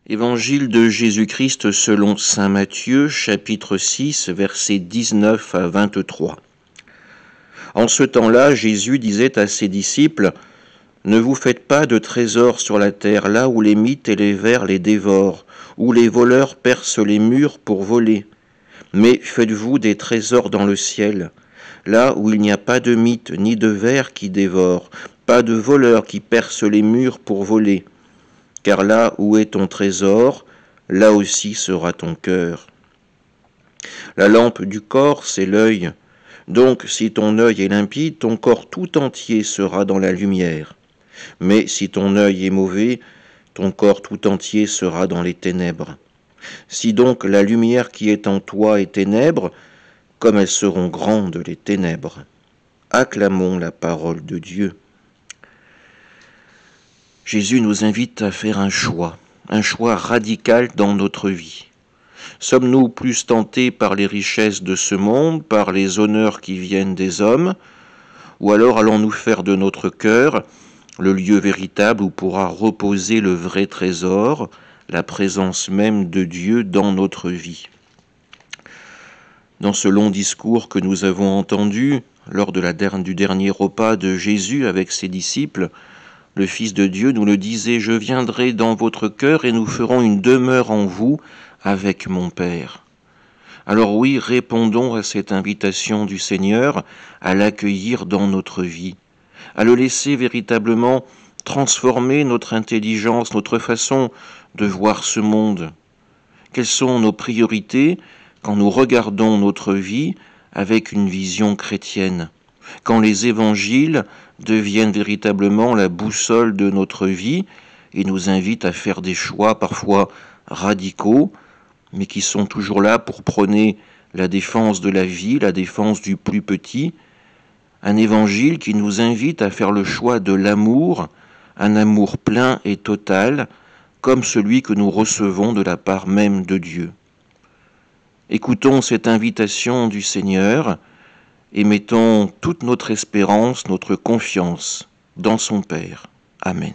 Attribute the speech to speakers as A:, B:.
A: Évangile de Jésus-Christ selon saint Matthieu, chapitre 6, versets 19 à 23. En ce temps-là, Jésus disait à ses disciples : « Ne vous faites pas de trésors sur la terre, là où les mythes et les vers les dévorent, où les voleurs percent les murs pour voler. Mais faites-vous des trésors dans le ciel, là où il n'y a pas de mythes ni de vers qui dévorent, pas de voleurs qui percent les murs pour voler. Car là où est ton trésor, là aussi sera ton cœur. La lampe du corps, c'est l'œil. Donc, si ton œil est limpide, ton corps tout entier sera dans la lumière. Mais si ton œil est mauvais, ton corps tout entier sera dans les ténèbres. Si donc la lumière qui est en toi est ténèbres, comme elles seront grandes les ténèbres. Acclamons la parole de Dieu. Jésus nous invite à faire un choix radical dans notre vie. Sommes-nous plus tentés par les richesses de ce monde, par les honneurs qui viennent des hommes, ou alors allons-nous faire de notre cœur le lieu véritable où pourra reposer le vrai trésor, la présence même de Dieu dans notre vie? Dans ce long discours que nous avons entendu lors du dernier repas de Jésus avec ses disciples, le Fils de Dieu nous le disait : « Je viendrai dans votre cœur et nous ferons une demeure en vous avec mon Père. » Alors oui, répondons à cette invitation du Seigneur à l'accueillir dans notre vie, à le laisser véritablement transformer notre intelligence, notre façon de voir ce monde. Quelles sont nos priorités quand nous regardons notre vie avec une vision chrétienne, quand les évangiles deviennent véritablement la boussole de notre vie et nous invitent à faire des choix parfois radicaux, mais qui sont toujours là pour prôner la défense de la vie, la défense du plus petit, un évangile qui nous invite à faire le choix de l'amour, un amour plein et total, comme celui que nous recevons de la part même de Dieu. Écoutons cette invitation du Seigneur et mettons toute notre espérance, notre confiance dans son Père. Amen.